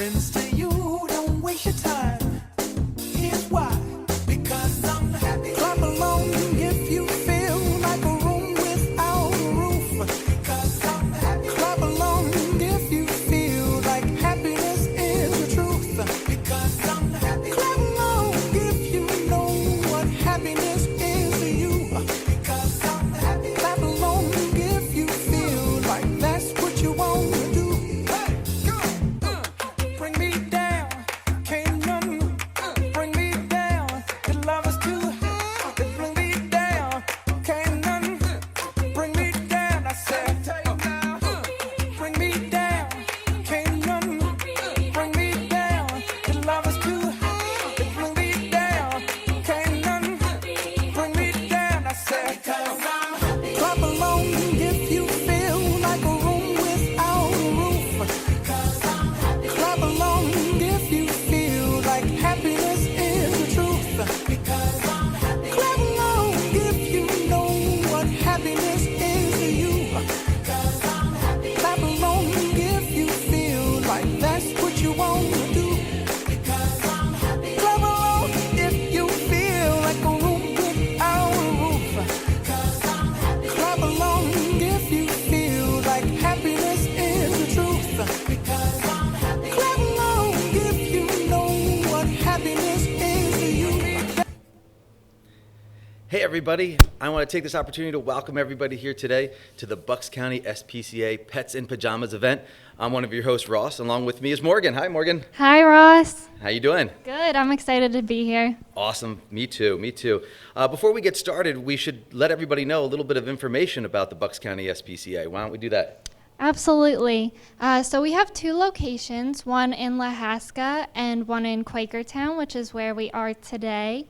friends to you, don't waste your time. Here's why. Hey everybody, I want to take this opportunity to welcome everybody here today to the Bucks County SPCA Pets in Pajamas event. I'm one of your hosts, Ross. Along with me is Morgan. Hi, Morgan. Hi, Ross. How you doing? Good. I'm excited to be here. Awesome. Me too. Before we get started, we should let everybody know a little bit of information about the Bucks County SPCA. Why don't we do that? Absolutely. So we have two locations, one in Lahaska and one in Quakertown, which is where we are today.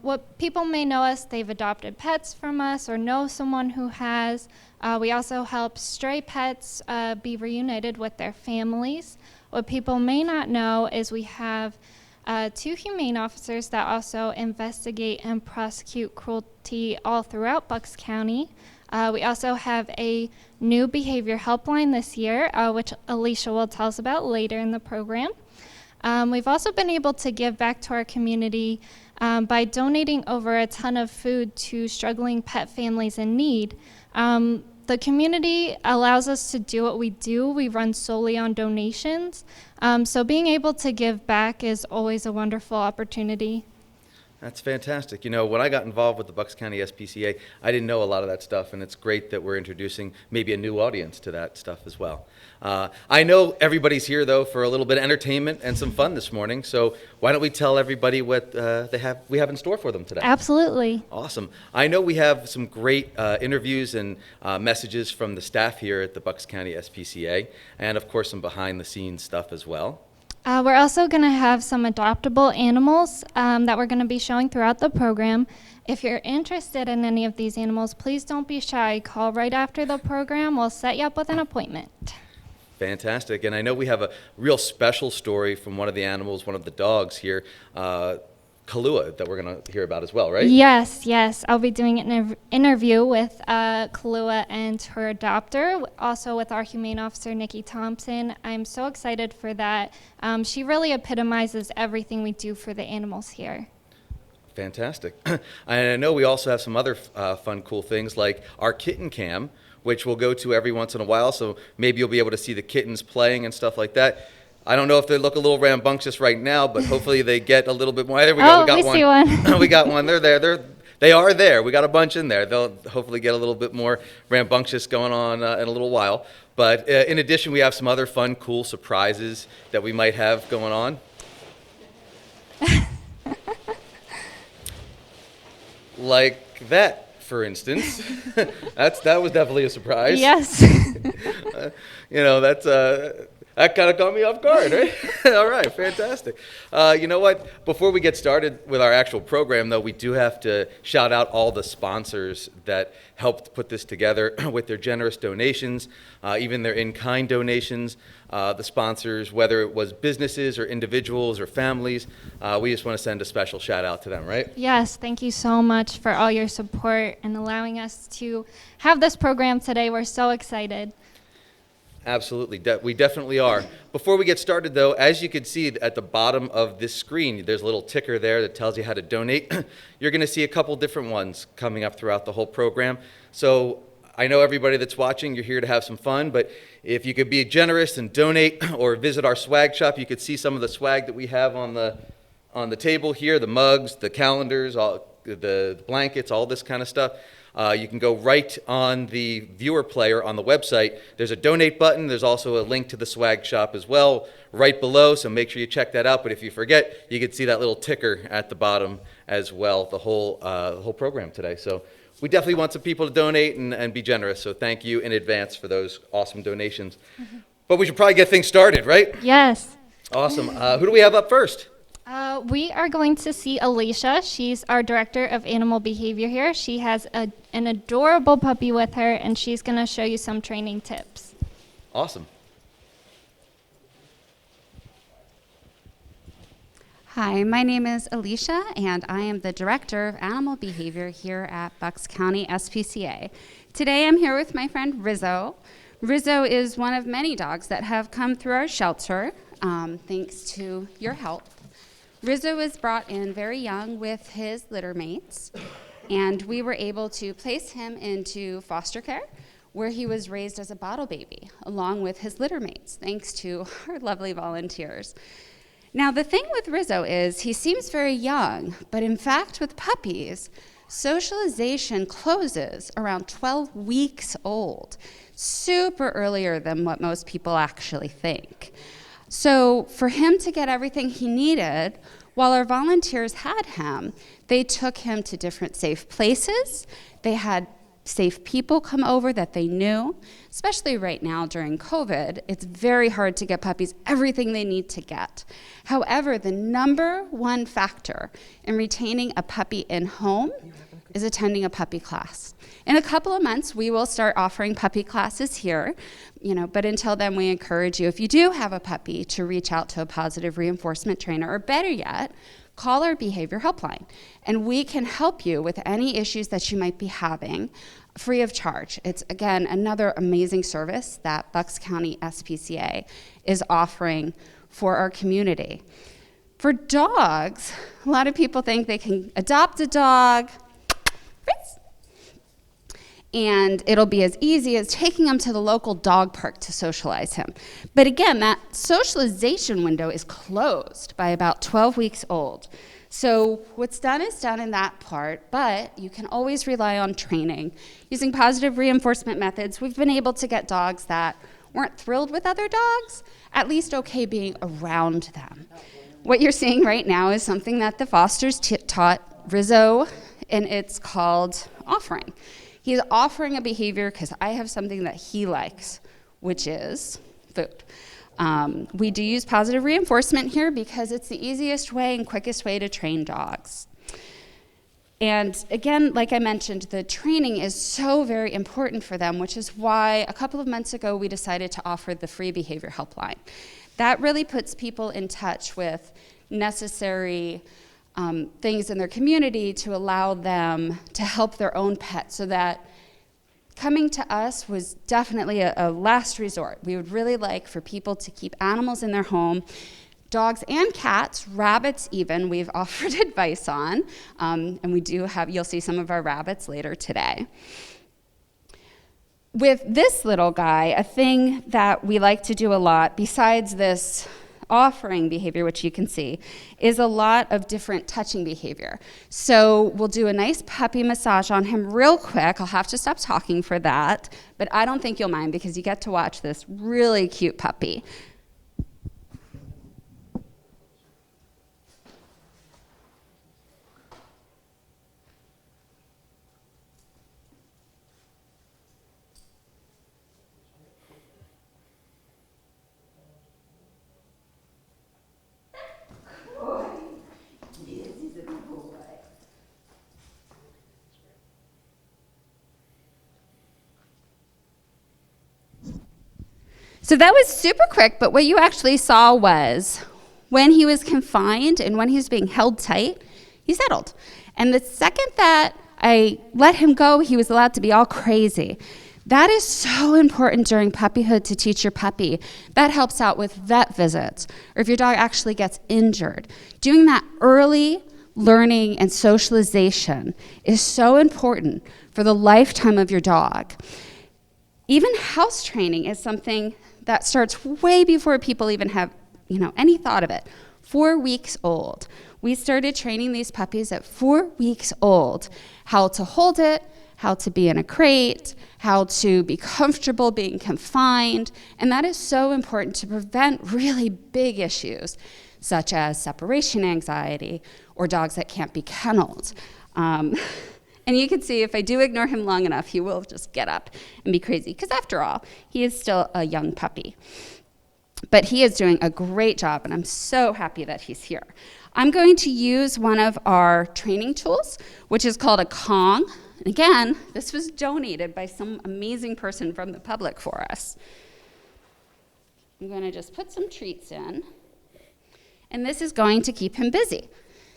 What people may know us, they've adopted pets from us or know someone who has. We also help stray pets be reunited with their families. What people may not know is we have two humane officers that also investigate and prosecute cruelty all throughout Bucks County. We also have a new behavior helpline this year, which Alicia will tell us about later in the program. We've also been able to give back to our community by donating over a ton of food to struggling pet families in need. The community allows us to do what we do. We run solely on donations. So being able to give back is always a wonderful opportunity. That's fantastic. You know, when I got involved with the Bucks County SPCA, I didn't know a lot of that stuff, and it's great that we're introducing maybe a new audience to that stuff as well. I know everybody's here, though, for a little bit of entertainment and some fun this morning, so why don't we tell everybody what we have in store for them today? Absolutely. Awesome. I know we have some great interviews and messages from the staff here at the Bucks County SPCA, and of course some behind-the-scenes stuff as well. We're also going to have some adoptable animals that we're going to be showing throughout the program. If you're interested in any of these animals, please don't be shy. Call right after the program. We'll set you up with an appointment. Fantastic. And I know we have a real special story from one of the animals, one of the dogs here, Kahlua, that we're going to hear about as well, right? Yes. I'll be doing an interview with Kahlua and her adopter, also with our humane officer, Nikki Thompson. I'm so excited for that. She really epitomizes everything we do for the animals here. Fantastic. And I know we also have some other fun, cool things like our kitten cam, which we'll go to every once in a while, so maybe you'll be able to see the kittens playing and stuff like that. I don't know if they look a little rambunctious right now, but hopefully they get a little bit more. There we go. We got see one. We got one. They're there. They are there. We got a bunch in there. They'll hopefully get a little bit more rambunctious going on in a little while. But in addition, we have some other fun, cool surprises that we might have going on. Like that, for instance. That was definitely a surprise. Yes. That kind of caught me off guard, right? All right, fantastic. You know what? Before we get started with our actual program, though, we do have to shout out all the sponsors that helped put this together with their generous donations, even their in-kind donations. The sponsors, whether it was businesses or individuals or families, we just want to send a special shout out to them, right? Yes, thank you so much for all your support and allowing us to have this program today. We're so excited. Absolutely. We definitely are. Before we get started, though, as you can see at the bottom of this screen, there's a little ticker there that tells you how to donate. You're going to see a couple different ones coming up throughout the whole program. So I know everybody that's watching, you're here to have some fun, but if you could be generous and donate or visit our swag shop, you could see some of the swag that we have on the table here, the mugs, the calendars, the blankets, all this kind of stuff. You can go right on the viewer player on the website. There's a donate button. There's also a link to the swag shop as well right below, so make sure you check that out. But if you forget, you can see that little ticker at the bottom as well, the whole program today. So we definitely want some people to donate and be generous, so thank you in advance for those awesome donations. Mm-hmm. But we should probably get things started, right? Yes. Awesome. Who do we have up first? We are going to see Alicia. She's our director of animal behavior here. She has an adorable puppy with her, and she's going to show you some training tips. Awesome. Hi, my name is Alicia, and I am the director of animal behavior here at Bucks County SPCA. Today I'm here with my friend Rizzo. Rizzo is one of many dogs that have come through our shelter, thanks to your help. Rizzo was brought in very young with his litter mates, and we were able to place him into foster care, where he was raised as a bottle baby, along with his litter mates, thanks to our lovely volunteers. Now, the thing with Rizzo is he seems very young, but in fact, with puppies, Socialization closes around 12 weeks old, super earlier than what most people actually think. So for him to get everything he needed, while our volunteers had him, they took him to different safe places. They had safe people come over that they knew. Especially right now during COVID, it's very hard to get puppies everything they need to get. However, the number one factor in retaining a puppy in home is attending a puppy class. In a couple of months, we will start offering puppy classes here, but until then, we encourage you, if you do have a puppy, to reach out to a positive reinforcement trainer, or better yet, call our behavior helpline, and we can help you with any issues that you might be having free of charge. It's, again, another amazing service that Bucks County SPCA is offering for our community. For dogs, a lot of people think they can adopt a dog, and it'll be as easy as taking him to the local dog park to socialize him. But again, that socialization window is closed by about 12 weeks old. So what's done is done in that part, but you can always rely on training. Using positive reinforcement methods, we've been able to get dogs that weren't thrilled with other dogs, at least okay being around them. What you're seeing right now is something that the Fosters taught Rizzo, and it's called offering. He's offering a behavior because I have something that he likes, which is food. We do use positive reinforcement here because it's the easiest way and quickest way to train dogs. And again, like I mentioned, the training is so very important for them, which is why a couple of months ago we decided to offer the free behavior helpline. That really puts people in touch with necessary things in their community to allow them to help their own pet, so that coming to us was definitely a last resort. We would really like for people to keep animals in their home, dogs and cats, rabbits even, we've offered advice on, and we do have, you'll see some of our rabbits later today. With this little guy, a thing that we like to do a lot, besides this offering behavior, which you can see, is a lot of different touching behavior. So we'll do a nice puppy massage on him real quick. I'll have to stop talking for that, but I don't think you'll mind because you get to watch this really cute puppy. So that was super quick, but what you actually saw was when he was confined and when he was being held tight, he settled. And the second that I let him go, he was allowed to be all crazy. That is so important during puppyhood to teach your puppy. That helps out with vet visits, or if your dog actually gets injured. Doing that early learning and socialization is so important for the lifetime of your dog. Even house training is something that starts way before people even have, any thought of it. 4 weeks old. We started training these puppies at 4 weeks old, how to hold it, how to be in a crate, how to be comfortable being confined, and that is so important to prevent really big issues, such as separation anxiety or dogs that can't be kenneled. And you can see if I do ignore him long enough, he will just get up and be crazy. Because after all, he is still a young puppy. But he is doing a great job, and I'm so happy that he's here. I'm going to use one of our training tools, which is called a Kong. And again, this was donated by some amazing person from the public for us. I'm going to just put some treats in. And this is going to keep him busy.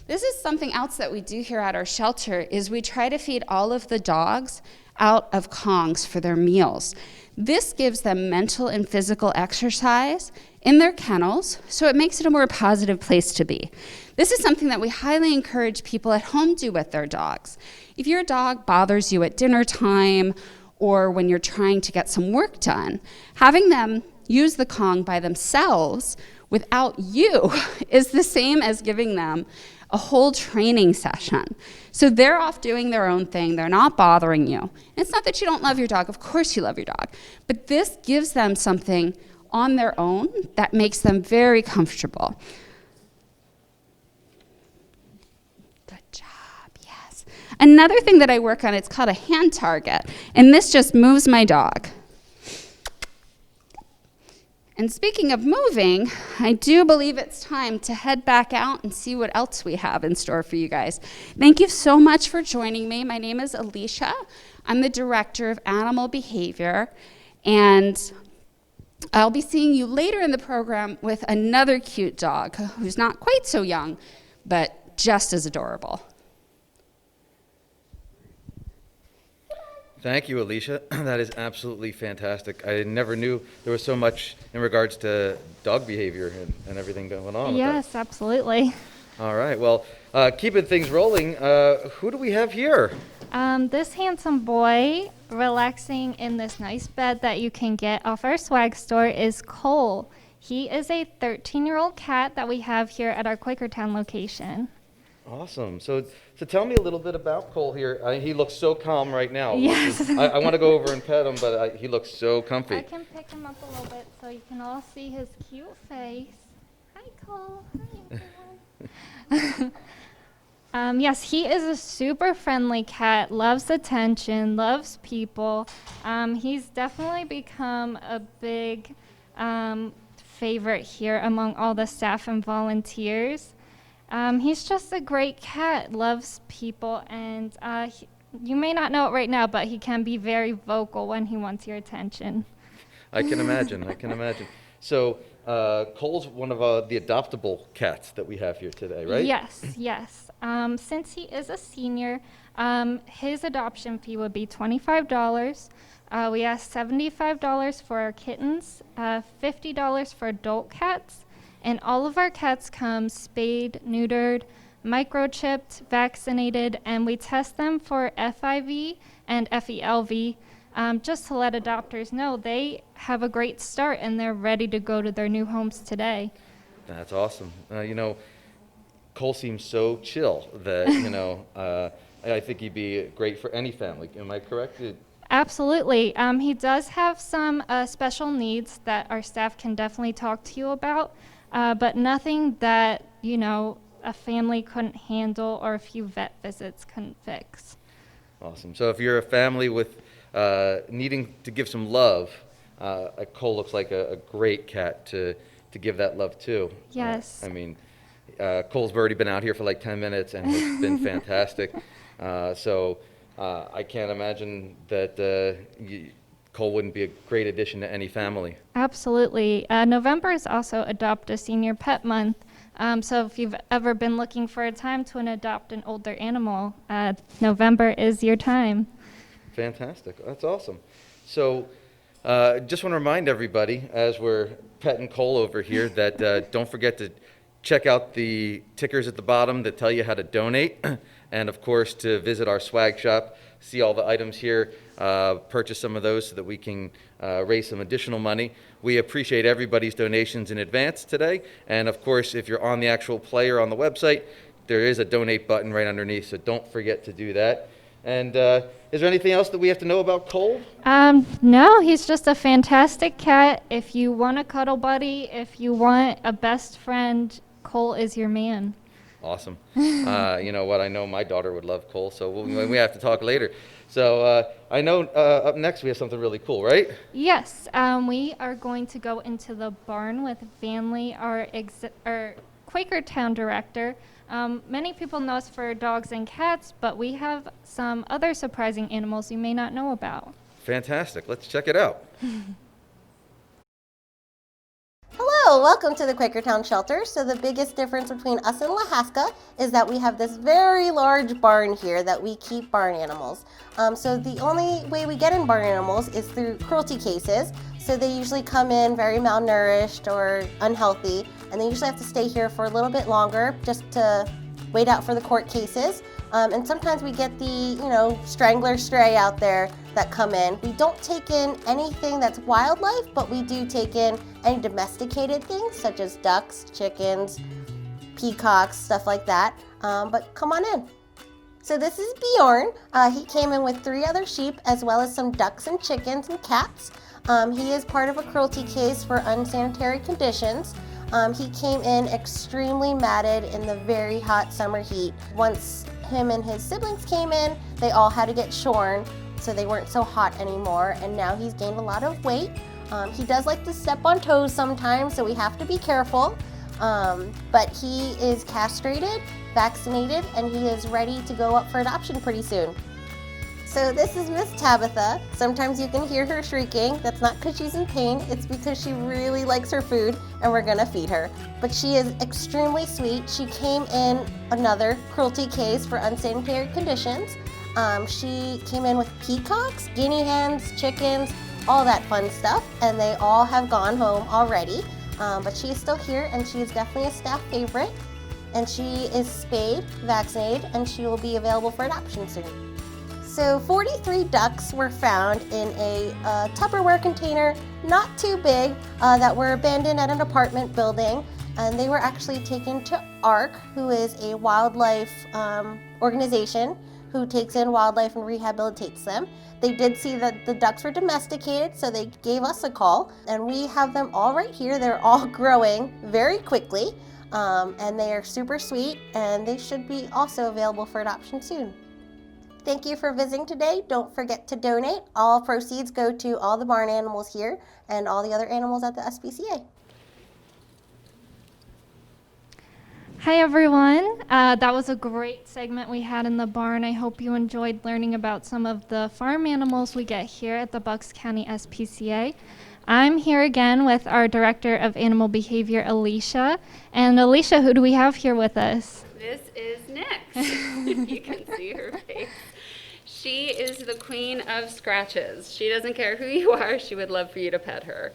This is something else that we do here at our shelter, is we try to feed all of the dogs out of Kongs for their meals. This gives them mental and physical exercise in their kennels, so it makes it a more positive place to be. This is something that we highly encourage people at home do with their dogs. If your dog bothers you at dinner time or when you're trying to get some work done, having them use the Kong by themselves without you is the same as giving them a whole training session. So they're off doing their own thing. They're not bothering you. And it's not that you don't love your dog. Of course you love your dog. But this gives them something on their own that makes them very comfortable. Good job, yes. Another thing that I work on, it's called a hand target. And this just moves my dog. And speaking of moving, I do believe it's time to head back out and see what else we have in store for you guys. Thank you so much for joining me. My name is Alicia. I'm the Director of Animal Behavior, and I'll be seeing you later in the program with another cute dog who's not quite so young, but just as adorable. Thank you, Alicia. That is absolutely fantastic. I never knew there was so much in regards to dog behavior and everything going on. Yes, absolutely. All right. Well, keeping things rolling, who do we have here? This handsome boy relaxing in this nice bed that you can get off our swag store is Cole. He is a 13-year-old cat that we have here at our Quakertown location. Awesome. So tell me a little bit about Cole here. He looks so calm right now. Yes. I want to go over and pet him, but he looks so comfy. I can pick him up a little bit so you can all see his cute face. Hi, Cole. Hi, everyone. Yes, he is a super friendly cat, loves attention, loves people. He's definitely become a big favorite here among all the staff and volunteers. He's just a great cat, loves people, and you may not know it right now, but he can be very vocal when he wants your attention. I can imagine. So Cole's one of the adoptable cats that we have here today, right? Yes. Since he is a senior, his adoption fee would be $25. We ask $75 for our kittens, $50 for adult cats, and all of our cats come spayed, neutered, microchipped, vaccinated, and we test them for FIV and FELV just to let adopters know they have a great start and they're ready to go to their new homes today. That's awesome. Cole seems so chill that, I think he'd be great for any family. Am I correct? Absolutely. He does have some special needs that our staff can definitely talk to you about, but nothing that, a family couldn't handle or a few vet visits couldn't fix. Awesome. So if you're a family with needing to give some love, Cole looks like a great cat to give that love to. Yes. Cole's already been out here for like 10 minutes and it's been fantastic. So I can't imagine that Cole wouldn't be a great addition to any family. Absolutely. November is also Adopt a Senior Pet Month. So if you've ever been looking for a time to adopt an older animal, November is your time. Fantastic. That's awesome. So just want to remind everybody as we're petting Cole over here that don't forget to check out the tickers at the bottom that tell you how to donate. And of course, to visit our swag shop, see all the items here, purchase some of those so that we can raise some additional money. We appreciate everybody's donations in advance today. And of course, if you're on the actual player on the website, there is a donate button right underneath, so don't forget to do that. And is there anything else that we have to know about Cole? No, he's just a fantastic cat. If you want a cuddle buddy, if you want a best friend, Cole is your man. Awesome. You know what? I know my daughter would love Cole, so we have to talk later. So I know up next we have something really cool, right? Yes, we are going to go into the barn with Vanley, our Quakertown director. Many people know us for dogs and cats, but we have some other surprising animals you may not know about. Fantastic. Let's check it out. Hello, welcome to the Quakertown Shelter. So the biggest difference between us and Lahaska is that we have this very large barn here that we keep barn animals. So the only way we get in barn animals is through cruelty cases. So they usually come in very malnourished or unhealthy, and they usually have to stay here for a little bit longer just to wait out for the court cases. And sometimes we get the, strangler stray out there that come in. We don't take in anything that's wildlife, but we do take in any domesticated things such as ducks, chickens, peacocks, stuff like that. But come on in. So this is Bjorn. He came in with 3 other sheep as well as some ducks and chickens and cats. He is part of a cruelty case for unsanitary conditions. He came in extremely matted in the very hot summer heat. Once him and his siblings came in, they all had to get shorn so they weren't so hot anymore, and now he's gained a lot of weight. He does like to step on toes sometimes, so we have to be careful. But he is castrated, vaccinated, and he is ready to go up for adoption pretty soon. So this is Miss Tabitha. Sometimes you can hear her shrieking. That's not because she's in pain, it's because she really likes her food and we're gonna feed her. But she is extremely sweet. She came in another cruelty case for unsanitary conditions. She came in with peacocks, guinea hens, chickens, all that fun stuff, and they all have gone home already. But she is still here and she is definitely a staff favorite. And she is spayed, vaccinated, and she will be available for adoption soon. So 43 ducks were found in a Tupperware container, not too big, that were abandoned at an apartment building. And they were actually taken to ARC, who is a wildlife organization who takes in wildlife and rehabilitates them. They did see that the ducks were domesticated, so they gave us a call. And we have them all right here. They're all growing very quickly, and they are super sweet, and they should be also available for adoption soon. Thank you for visiting today. Don't forget to donate. All proceeds go to all the barn animals here and all the other animals at the SPCA. Hi everyone. That was a great segment we had in the barn. I hope you enjoyed learning about some of the farm animals we get here at the Bucks County SPCA. I'm here again with our Director of Animal Behavior, Alicia. And Alicia, who do we have here with us? This is Nyx. You can see her face. She is the queen of scratches. She doesn't care who you are. She would love for you to pet her.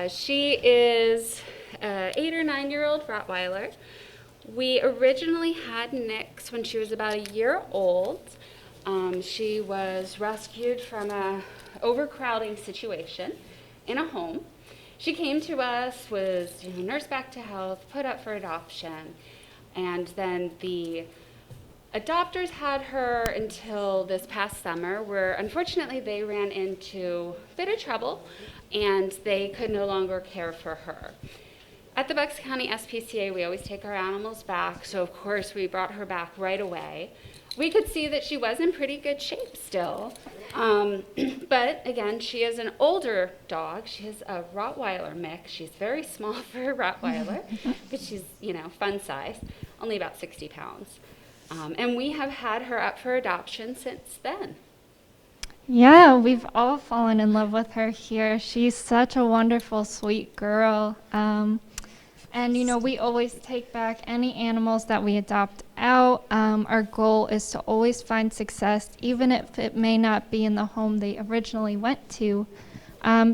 She is an 8 or 9-year-old Rottweiler. We originally had Nyx when she was about a year old. She was rescued from a overcrowding situation in a home. She came to us, was nursed back to health, put up for adoption, and then the adopters had her until this past summer, where unfortunately they ran into a bit of trouble and they could no longer care for her. At the Bucks County SPCA, we always take our animals back, so of course we brought her back right away. We could see that she was in pretty good shape still, but again, she is an older dog. She is a Rottweiler mix. She's very small for a Rottweiler, but she's, fun size, only about 60 pounds. And we have had her up for adoption since then. Yeah, we've all fallen in love with her here. She's such a wonderful, sweet girl. And we always take back any animals that we adopt out. Our goal is to always find success, even if it may not be in the home they originally went to.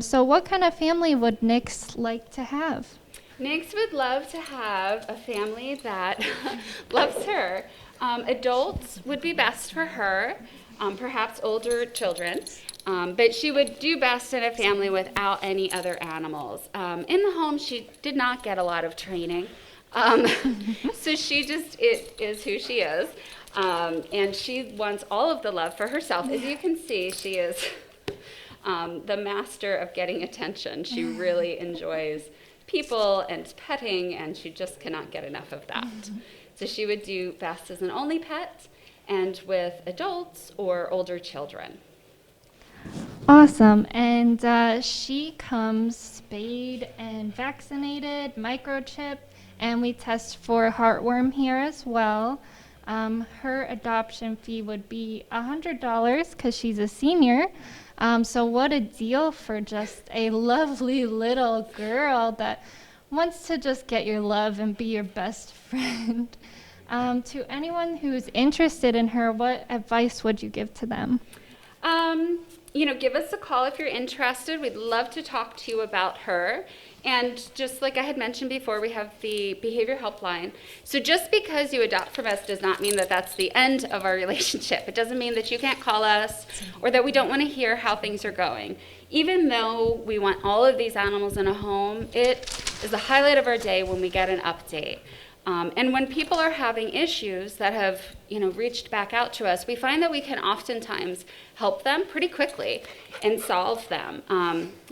So what kind of family would Nyx like to have? Nyx would love to have a family that loves her. Adults would be best for her, perhaps older children, but she would do best in a family without any other animals. In the home, she did not get a lot of training, so she just is who she is, and she wants all of the love for herself. As you can see, she is the master of getting attention. She really enjoys people and petting, and she just cannot get enough of that. So she would do best as an only pet and with adults or older children. Awesome. And she comes spayed and vaccinated, microchipped, and we test for heartworm here as well. Her adoption fee would be $100 because she's a senior. So what a deal for just a lovely little girl that wants to just get your love and be your best friend. To anyone who's interested in her, what advice would you give to them? Give us a call if you're interested. We'd love to talk to you about her. And just like I had mentioned before, we have the behavior helpline. So just because you adopt from us does not mean that that's the end of our relationship. It doesn't mean that you can't call us or that we don't want to hear how things are going. Even though we want all of these animals in a home, it is the highlight of our day when we get an update. And when people are having issues that have, reached back out to us, we find that we can oftentimes help them pretty quickly and solve them.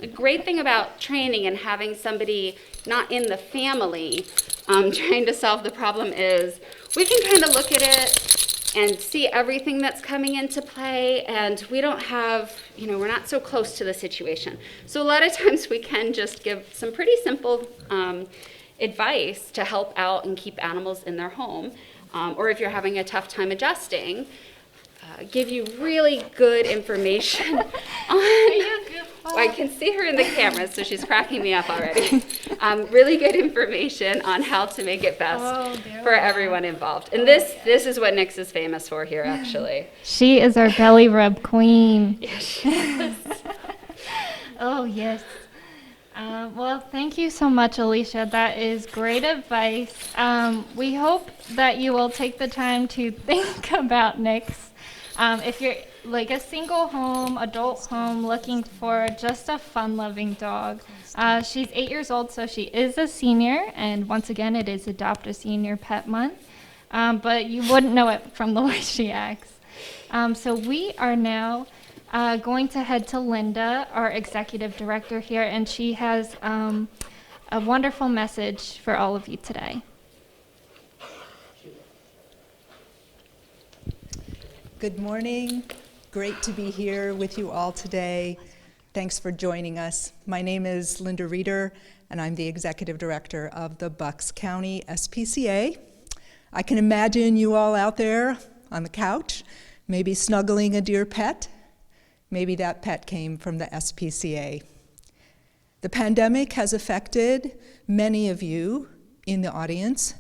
A great thing about training and having somebody not in the family trying to solve the problem is we can kind of look at it and see everything that's coming into play, and we don't have, we're not so close to the situation. So a lot of times we can just give some pretty simple advice to help out and keep animals in their home. Or if you're having a tough time adjusting, give you really good information on, I can see her in the camera, so she's cracking me up already. Really good information on how to make it best for everyone involved. And this is what Nyx is famous for here, actually. She is our belly rub queen. Yes, she is. Oh, yes. Well, thank you so much, Alicia. That is great advice. We hope that you will take the time to think about Nyx. If you're like a single home, adult home, looking for just a fun-loving dog. She's 8 years old, so she is a senior, and once again, it is Adopt a Senior Pet Month, but you wouldn't know it from the way she acts. So we are now going to head to Linda, our executive director here, and she has a wonderful message for all of you today. Good morning. Great to be here with you all today. Thanks for joining us. My name is Linda Reeder, and I'm the Executive Director of the Bucks County SPCA. I can imagine you all out there on the couch, maybe snuggling a dear pet. Maybe that pet came from the SPCA. The pandemic has affected many of you in the audience.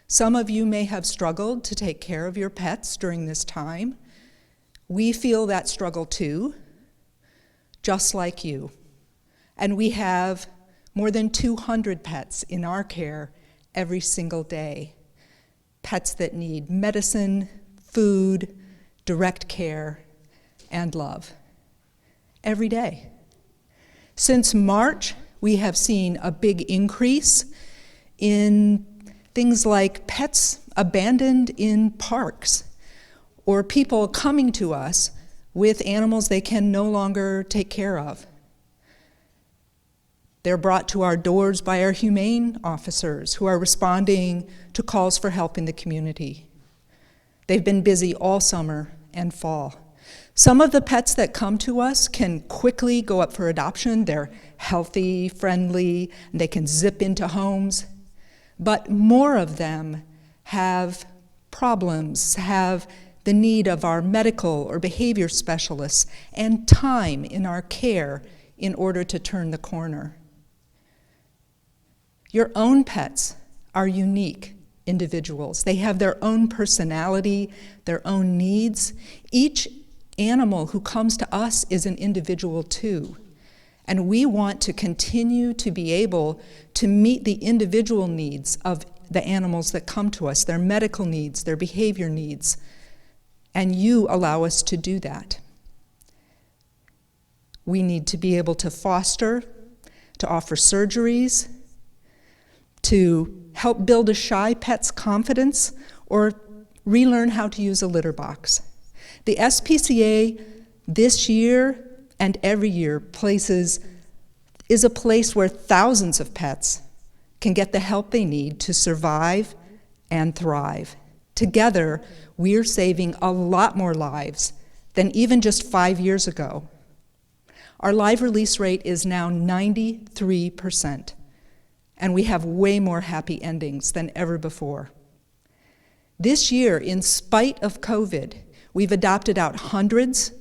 Some of you may have struggled to take care of your pets during this time. We feel that struggle too, just like you. And we have more than 200 pets in our care every single day. Pets that need medicine, food, direct care, and love. Every day. Since March, we have seen a big increase in things like pets abandoned in parks, or people coming to us with animals they can no longer take care of. They're brought to our doors by our humane officers who are responding to calls for help in the community. They've been busy all summer and fall. Some of the pets that come to us can quickly go up for adoption. They're healthy, friendly, and they can zip into homes. But more of them have problems, have the need of our medical or behavior specialists and time in our care in order to turn the corner. Your own pets are unique individuals. They have their own personality, their own needs. Each animal who comes to us is an individual too. And we want to continue to be able to meet the individual needs of the animals that come to us, their medical needs, their behavior needs. And you allow us to do that. We need to be able to foster, to offer surgeries, to help build a shy pet's confidence, or relearn how to use a litter box. The SPCA this year and every year is a place where thousands of pets can get the help they need to survive and thrive. Together, we're saving a lot more lives than even just 5 years ago. Our live release rate is now 93%, and we have way more happy endings than ever before. This year, in spite of COVID, we've adopted out hundreds.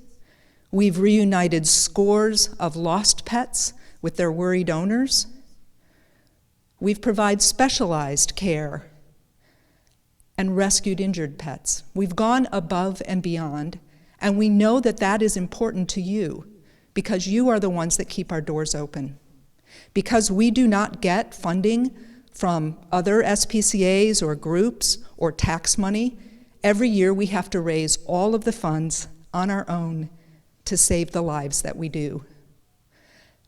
We've reunited scores of lost pets with their worried owners. We've provided specialized care and rescued injured pets. We've gone above and beyond, and we know that that is important to you because you are the ones that keep our doors open. Because we do not get funding from other SPCAs or groups or tax money, every year we have to raise all of the funds on our own to save the lives that we do.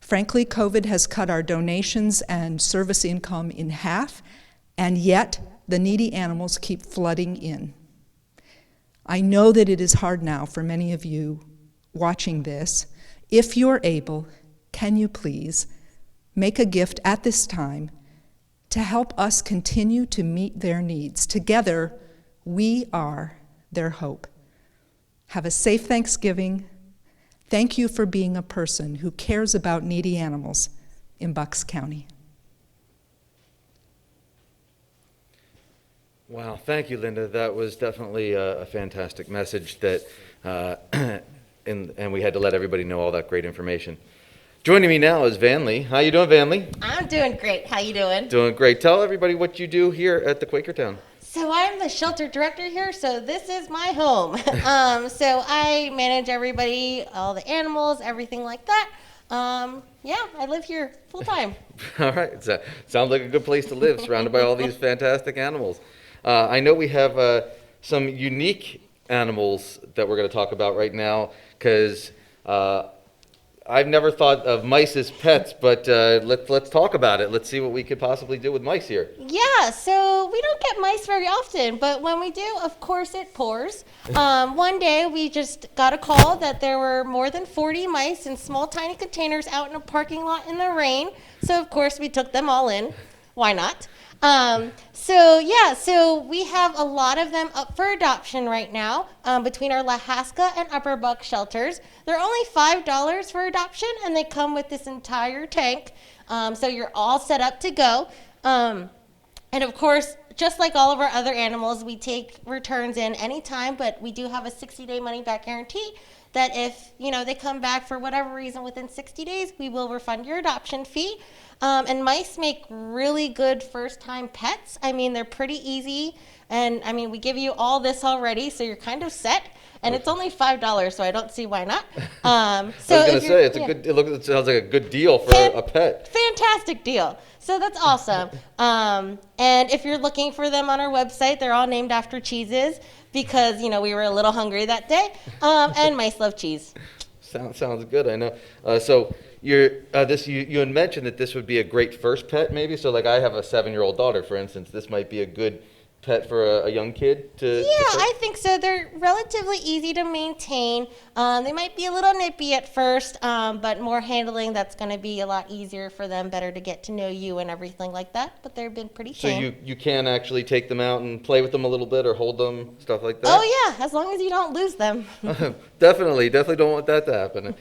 Frankly, COVID has cut our donations and service income in half, and yet the needy animals keep flooding in. I know that it is hard now for many of you watching this. If you're able, can you please make a gift at this time to help us continue to meet their needs? Together, we are their hope. Have a safe Thanksgiving. Thank you for being a person who cares about needy animals in Bucks County. Wow, thank you, Linda. That was definitely a fantastic message that, and we had to let everybody know all that great information. Joining me now is Vanley. How you doing, Vanley? I'm doing great. How you doing? Doing great. Tell everybody what you do here at the Quakertown. So I'm the shelter director here, so this is my home. So I manage everybody, all the animals, everything like that. Yeah, I live here full time. All right. Sounds like a good place to live, surrounded by all these fantastic animals. I know we have some unique animals that we're going to talk about right now, because I've never thought of mice as pets, but let's talk about it. Let's see what we could possibly do with mice here. Yeah, so we don't get mice very often, but when we do, of course it pours. One day we just got a call that there were more than 40 mice in small tiny containers out in a parking lot in the rain. So of course we took them all in. Why not? So we have a lot of them up for adoption right now between our Lahaska and Upper Buck shelters. They're only $5 for adoption, and they come with this entire tank. So you're all set up to go. And of course, just like all of our other animals, we take returns in anytime, but we do have a 60-day money-back guarantee that if they come back for whatever reason within 60 days, we will refund your adoption fee. And mice make really good first-time pets. I mean, they're pretty easy, and I mean, we give you all this already, so you're kind of set. And it's only $5, so I don't see why not. So I was going to say it sounds like a good deal for a pet. Fantastic deal. So that's awesome. And if you're looking for them on our website, they're all named after cheeses because we were a little hungry that day. And mice love cheese. Sounds good. I know. So you had mentioned that this would be a great first pet, maybe. So like I have a 7-year-old daughter, for instance. This might be a good pet for a young kid to. I think so. They're relatively easy to maintain. They might be a little nippy at first, but more handling, that's going to be a lot easier for them, better to get to know you and everything like that. But they've been pretty tame. So you can actually take them out and play with them a little bit or hold them, stuff like that? Oh, yeah, as long as you don't lose them. Definitely don't want that to happen.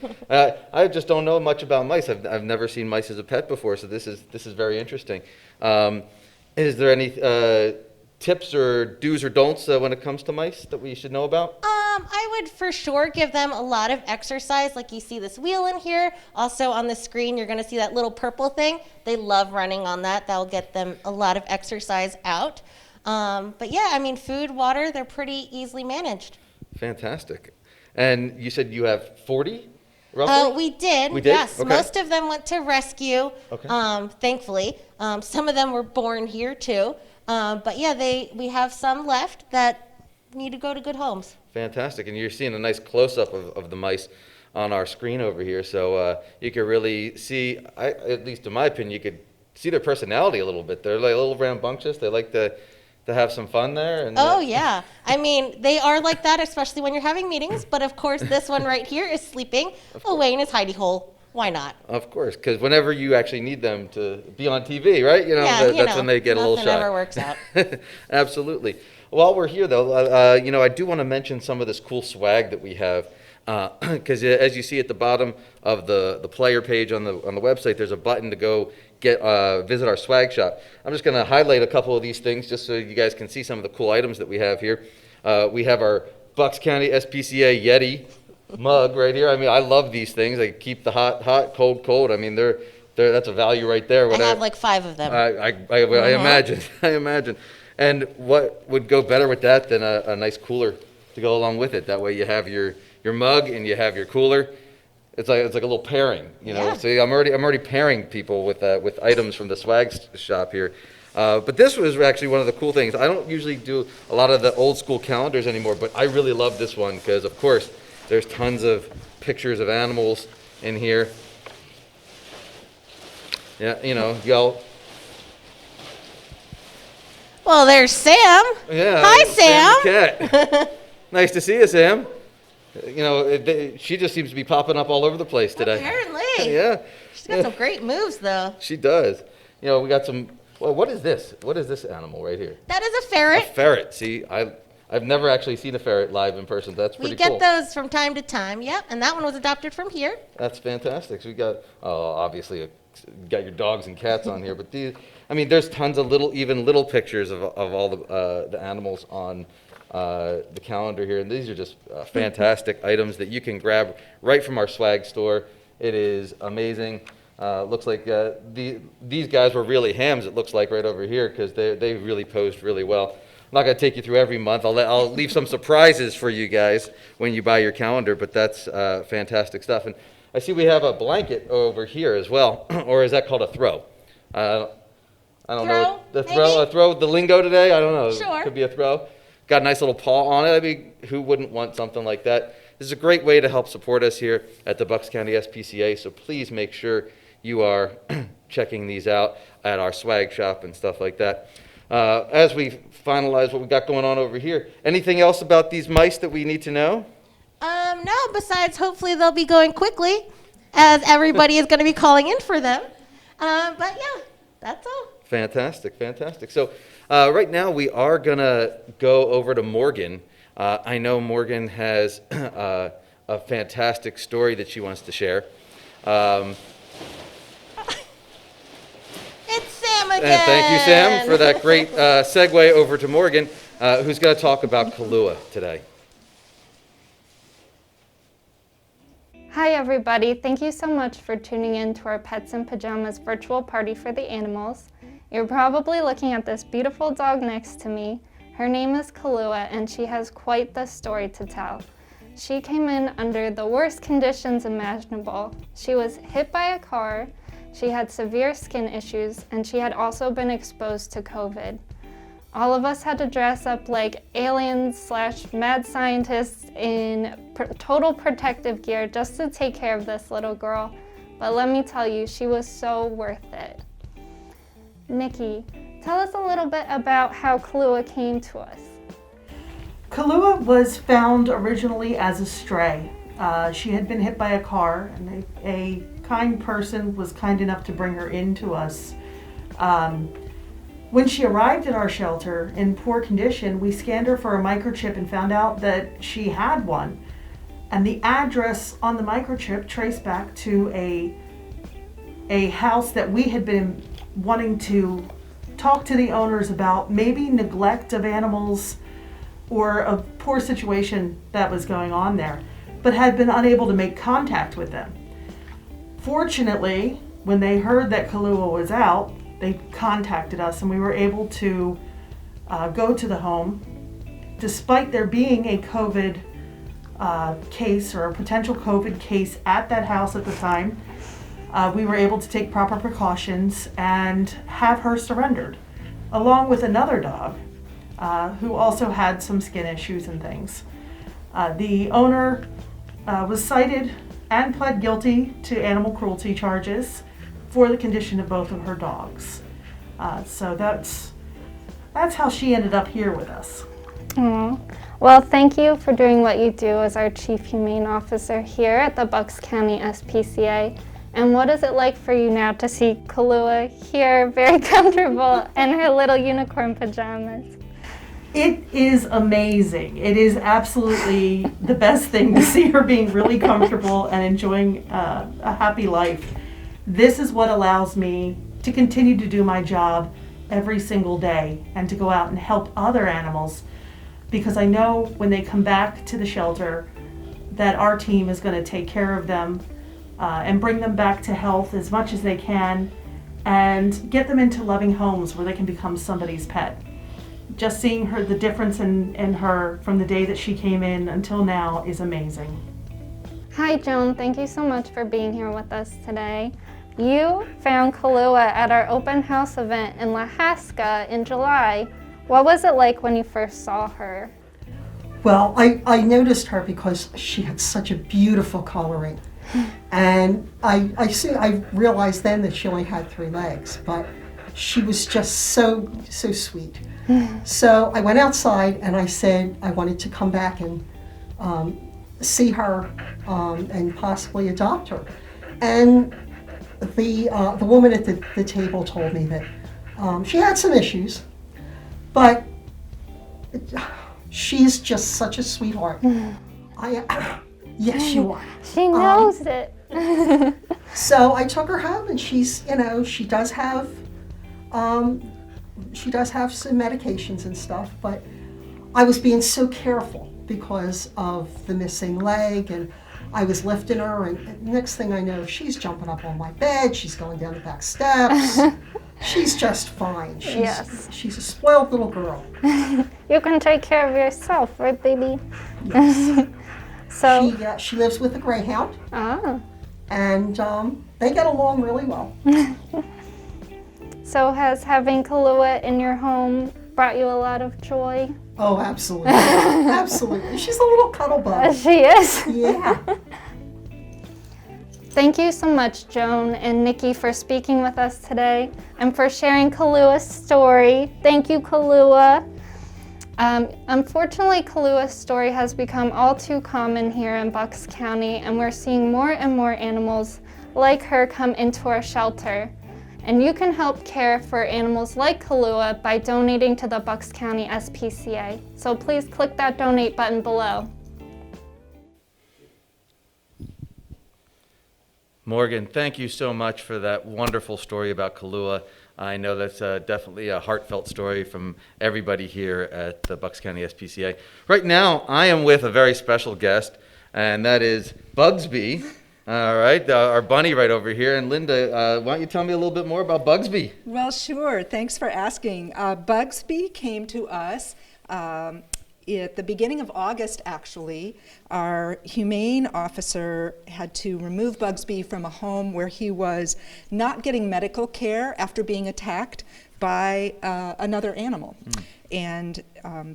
I just don't know much about mice. I've never seen mice as a pet before, so this is very interesting. Is there any tips or do's or don'ts when it comes to mice that we should know about? I would for sure give them a lot of exercise. Like you see this wheel in here. Also on the screen, you're going to see that little purple thing. They love running on that. That'll get them a lot of exercise out. But yeah, I mean, food, water, they're pretty easily managed. Fantastic. And you said you have 40? Roughly? We did. Yes, okay. Most of them went to rescue, thankfully. Some of them were born here too. But yeah, we have some left that need to go to good homes. Fantastic. And you're seeing a nice close-up of the mice on our screen over here. So you can really see, at least in my opinion, you could see their personality a little bit. They're like a little rambunctious. They like to have some fun there. And yeah. I mean, they are like that, especially when you're having meetings. But of course, this one right here is sleeping away in his hidey hole. Why not? Of course, because whenever you actually need them to be on TV, right? That's when they get a little shy. Nothing ever works out. Absolutely. While we're here, though, I do want to mention some of this cool swag that we have, because as you see at the bottom of the player page on the website, there's a button to go visit our swag shop. I'm just going to highlight a couple of these things just so you guys can see some of the cool items that we have here. We have our Bucks County SPCA Yeti mug right here. I mean, I love these things. They keep the hot, cold. I mean, that's a value right there. I have like 5 of them. I imagine. I imagine. And what would go better with that than a nice cooler to go along with it? That way you have your mug and you have your cooler. It's like a little pairing, Yeah. See, I'm already pairing people with items from the swag shop here. But this was actually one of the cool things. I don't usually do a lot of the old school calendars anymore, but I really love this one because, of course, there's tons of pictures of animals in here. Yeah, y'all. Well, there's Sam. Yeah. Hi, Sam. The cat. Nice to see you, Sam. You know, she just seems to be popping up all over the place today. Apparently. Yeah. She's got some great moves, though. She does. You know, we got some. Well, what is this? What is this animal right here? That is a A ferret. ferret. See, I've never actually seen a ferret live in person. That's pretty We get cool. those from time to time. Yep, and that one was adopted from here. That's fantastic. So we got, obviously, got your dogs and cats on here, but these, I mean, there's tons of little pictures of all the animals on the calendar here, and these are just fantastic items that you can grab right from our swag store. It is amazing. Looks like these guys were really hams. It looks like right over here because they really posed really well. I'm not going to take you through every month. I'll leave some surprises for you guys when you buy your calendar, but that's fantastic stuff. And I see we have a blanket over here as well, or is that called a throw? I don't know. Throw, A throw, the lingo today? I don't know. Sure. Could be a throw. Got a nice little paw on it. I mean, who wouldn't want something like that? This is a great way to help support us here at the Bucks County SPCA, so please make sure you are checking these out at our swag shop and stuff like that. As we finalize what we got going on over here, anything else about these mice that we need to know? No, besides hopefully they'll be going quickly as everybody is going to be calling in for them. But yeah, that's all. Fantastic. So right now we are going to go over to Morgan. I know Morgan has a fantastic story that she wants to share. It's Sam again. And thank you, Sam, for that great segue over to Morgan, who's going to talk about Kahlua today. Hi, everybody. Thank you so much for tuning in to our Pets in Pajamas virtual party for the animals. You're probably looking at this beautiful dog next to me. Her name is Kahlua, and she has quite the story to tell. She came in under the worst conditions imaginable. She was hit by a car, she had severe skin issues, and she had also been exposed to COVID. All of us had to dress up like aliens/mad scientists in total protective gear just to take care of this little girl. But let me tell you, she was so worth it. Nikki, tell us a little bit about how Kahlua came to us. Kahlua was found originally as a stray. She had been hit by a car, and a kind person was kind enough to bring her in to us. When she arrived at our shelter in poor condition, we scanned her for a microchip and found out that she had one. And the address on the microchip traced back to a house that we had been wanting to talk to the owners about, maybe neglect of animals or a poor situation that was going on there, but had been unable to make contact with them. Fortunately, when they heard that Kahlua was out, they contacted us and we were able to go to the home. Despite there being a COVID case or a potential COVID case at that house at the time, we were able to take proper precautions and have her surrendered, along with another dog who also had some skin issues and things. The owner was cited and pled guilty to animal cruelty charges for the condition of both of her dogs. So that's how she ended up here with us. Aww. Well, thank you for doing what you do as our Chief Humane Officer here at the Bucks County SPCA. And what is it like for you now to see Kahlua here, very comfortable, in her little unicorn pajamas? It is amazing. It is absolutely the best thing to see her being really comfortable and enjoying a happy life. This is what allows me to continue to do my job every single day and to go out and help other animals, because I know when they come back to the shelter that our team is going to take care of them and bring them back to health as much as they can and get them into loving homes where they can become somebody's pet. Just seeing her, the difference in her from the day that she came in until now is amazing. Hi, Joan. Thank you so much for being here with us today. You found Kahlua at our open house event in Lahaska in July. What was it like when you first saw her? Well, I noticed her because she had such a beautiful coloring. And I realized then that she only had 3 legs, but she was just so sweet. So I went outside and I said I wanted to come back and see her and possibly adopt her. And the woman at the table told me that she had some issues, but she's just such a sweetheart. Yes, you are. She knows it. So I took her home, and she's, she does have some medications and stuff, but I was being so careful because of the missing leg, and I was lifting her, and next thing I know, she's jumping up on my bed, she's going down the back steps. She's just fine. She's a spoiled little girl. You can take care of yourself, right, baby? Yes. So She lives with a greyhound, ah. and they get along really well. So has having Kahlua in your home brought you a lot of joy? Oh, absolutely. Absolutely. She's a little cuddle bug. She is. Yeah. Thank you so much, Joan and Nikki, for speaking with us today and for sharing Kahlua's story. Thank you, Kahlua. Unfortunately, Kahlua's story has become all too common here in Bucks County, and we're seeing more and more animals like her come into our shelter. And you can help care for animals like Kahlua by donating to the Bucks County SPCA. So please click that donate button below. Morgan, thank you so much for that wonderful story about Kahlua. I know that's definitely a heartfelt story from everybody here at the Bucks County SPCA. Right now, I am with a very special guest, and that is Bugsby. All right, our bunny right over here. And Linda, why don't you tell me a little bit more about Bugsby? Well, sure. Thanks for asking. Bugsby came to us at the beginning of August, actually. Our humane officer had to remove Bugsby from a home where he was not getting medical care after being attacked by another animal. And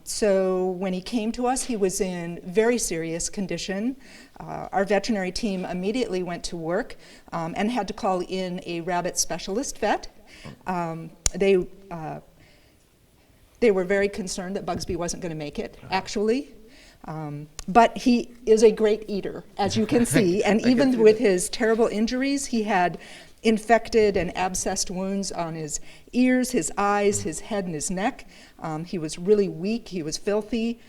so when he came to us, he was in very serious condition. Our veterinary team immediately went to work and had to call in a rabbit specialist vet. They were very concerned that Bugsby wasn't going to make it, actually. But he is a great eater, as you can see. And even with his terrible injuries, he had infected and abscessed wounds on his ears, his eyes, his head, and his neck. He was really weak. He was filthy.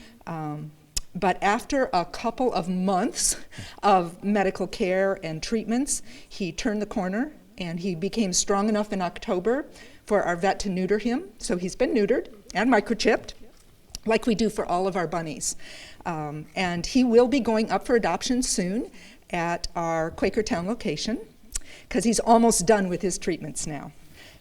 But after a couple of months of medical care and treatments, he turned the corner, and he became strong enough in October for our vet to neuter him. So he's been neutered and microchipped, like we do for all of our bunnies. And he will be going up for adoption soon at our Quakertown location, because he's almost done with his treatments now.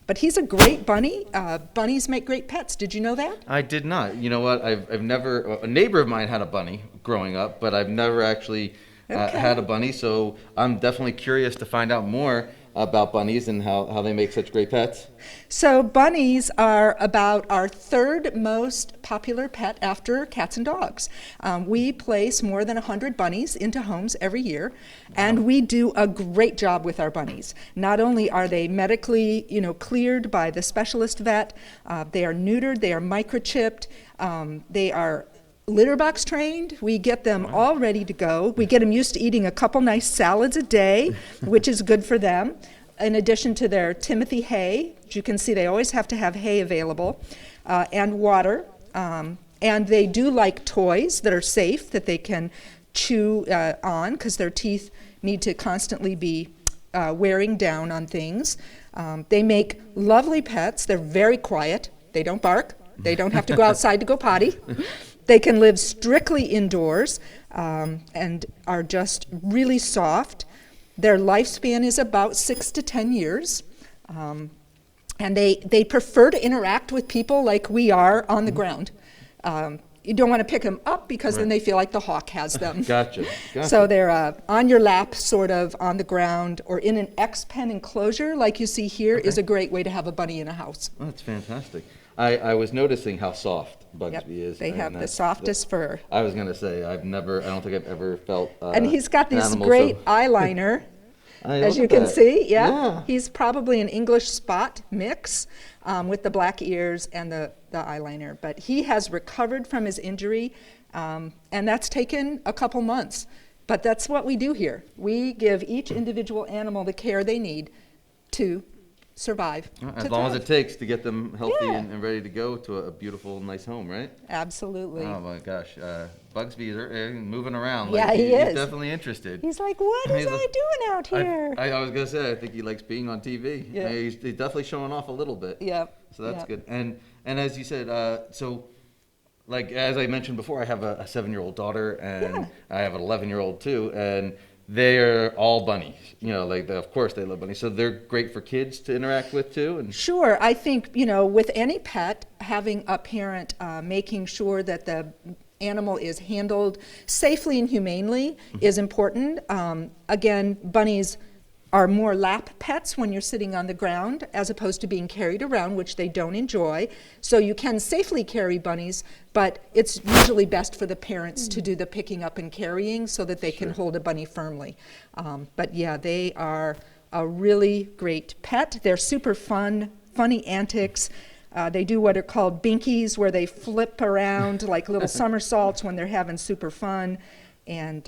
But he's a great bunny. Bunnies make great pets. Did you know that? I did not. You know what? I've never, a neighbor of mine had a bunny growing up, but I've never actually had a bunny, so I'm definitely curious to find out more about bunnies and how they make such great pets. So bunnies are about our third most popular pet after cats and dogs. We place more than 100 bunnies into homes every year, and we do a great job with our bunnies. Not only are they medically, cleared by the specialist vet, they are neutered, they are microchipped, they are litter box trained. We get them all ready to go. We get them used to eating a couple nice salads a day, which is good for them, in addition to their Timothy hay. As you can see, they always have to have hay available, and water. And they do like toys that are safe, that they can chew on, because their teeth need to constantly be wearing down on things. They make lovely pets. They're very quiet. They don't bark. They don't have to go outside to go potty. They can live strictly indoors and are just really soft. Their lifespan is about 6 to 10 years. And they prefer to interact with people like we are on the ground. You don't want to pick them up because then they feel like the hawk has them. Gotcha. So they're on your lap, sort of, on the ground, or in an X-pen enclosure like you see here is a great way to have a bunny in a house. Oh, that's fantastic. I was noticing how soft Bugsby is. They have the softest fur. I was going to say, I don't think I've ever felt and he's got this great eyeliner as you can see. Yeah. He's probably an English spot mix with the black ears and the eyeliner. But he has recovered from his injury, and that's taken a couple months. But that's what we do here. We give each individual animal the care they need to survive. As long as it takes to get them healthy and ready to go to a beautiful, nice home, right? Absolutely. Oh my gosh, Bugsby is moving around. Yeah, like, he is. He's definitely interested. He's like, what is I doing out here? I was gonna say, I think he likes being on TV. Yeah. He's definitely showing off a little bit. Yep. So that's Yep. good. And as you said, so like as I mentioned before, I have a 7-year-old daughter and I have an 11-year-old too, and they are all bunnies. You know, like of course they love bunnies, so they're great for kids to interact with too. And Sure, I think, you know, with any pet, having a parent making sure that the animal is handled safely and humanely is important. Again, bunnies are more lap pets when you're sitting on the ground as opposed to being carried around, which they don't enjoy. So you can safely carry bunnies, but it's usually best for the parents to do the picking up and carrying so that they can hold a bunny firmly. But yeah, they are a really great pet. They're super fun, funny antics. They do what are called binkies, where they flip around like little somersaults when they're having super fun. And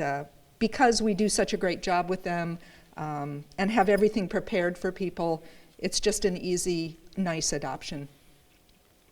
because we do such a great job with them, and have everything prepared for people, it's just an easy, nice adoption.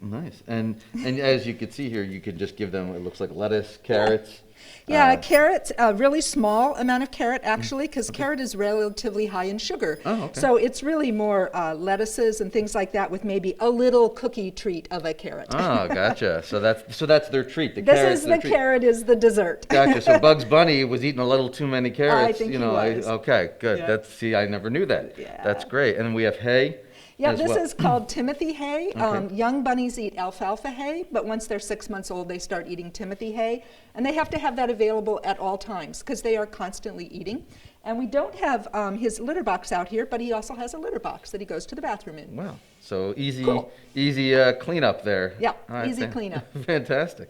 nice. And as you can see here, you can just give them, it looks like lettuce, carrots. Yeah, carrots, a really small amount of carrot actually, because carrot is relatively high in sugar. Oh, okay. So it's really more lettuces and things like that with maybe a little cookie treat of a carrot. Oh, gotcha. So that's their treat. The This carrot's is their the treat. carrot is the dessert. Gotcha. So Bugs Bunny was eating a little too many carrots. think you he know, was. okay, good. Yeah. See, I never knew that. Yeah. That's great. And then we have hay. Yeah, as this well. is called Timothy hay. Okay. Young bunnies eat alfalfa hay, but once they're 6 months old, they start eating Timothy hay. And they have to have that available at all times because they are constantly eating. And we don't have his litter box out here, but he also has a litter box that he goes to the bathroom in. Wow. So easy, Cool. easy cleanup there. Yeah, All right, easy cleanup. Fantastic.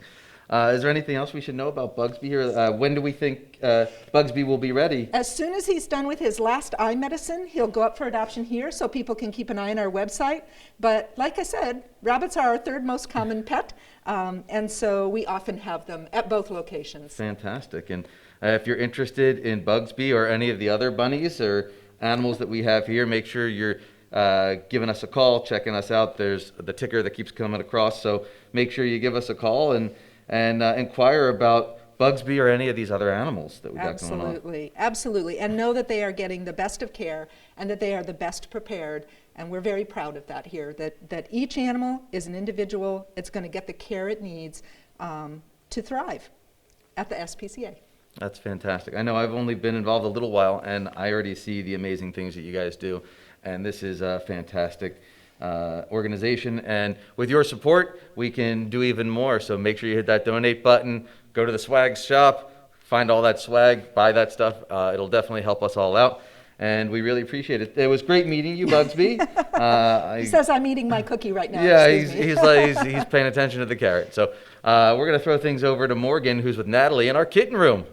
Is there anything else we should know about Bugsby here? When do we think Bugsby will be ready? As soon as he's done with his last eye medicine, he'll go up for adoption here so people can keep an eye on our website. But like I said, rabbits are our third most common pet, and so we often have them at both locations. Fantastic. And if you're interested in Bugsby or any of the other bunnies or animals that we have here, make sure you're giving us a call, checking us out. There's the ticker that keeps coming across, so make sure you give us a call and inquire about Bugsby or any of these other animals that we got going on. Absolutely, absolutely. And know that they are getting the best of care and that they are the best prepared. And we're very proud of that here, that each animal is an individual. It's going to get the care it needs to thrive at the SPCA. That's fantastic. I know I've only been involved a little while, and I already see the amazing things that you guys do. And this is a fantastic organization. And with your support, we can do even more. So make sure you hit that donate button, go to the swag shop, find all that swag, buy that stuff. It'll definitely help us all out. And we really appreciate it. It was great meeting you, Bugsby. He says I'm eating my cookie right now. Yeah, Excuse me. he's paying attention to the carrot. So we're going to throw things over to Morgan, who's with Natalie in our kitten room.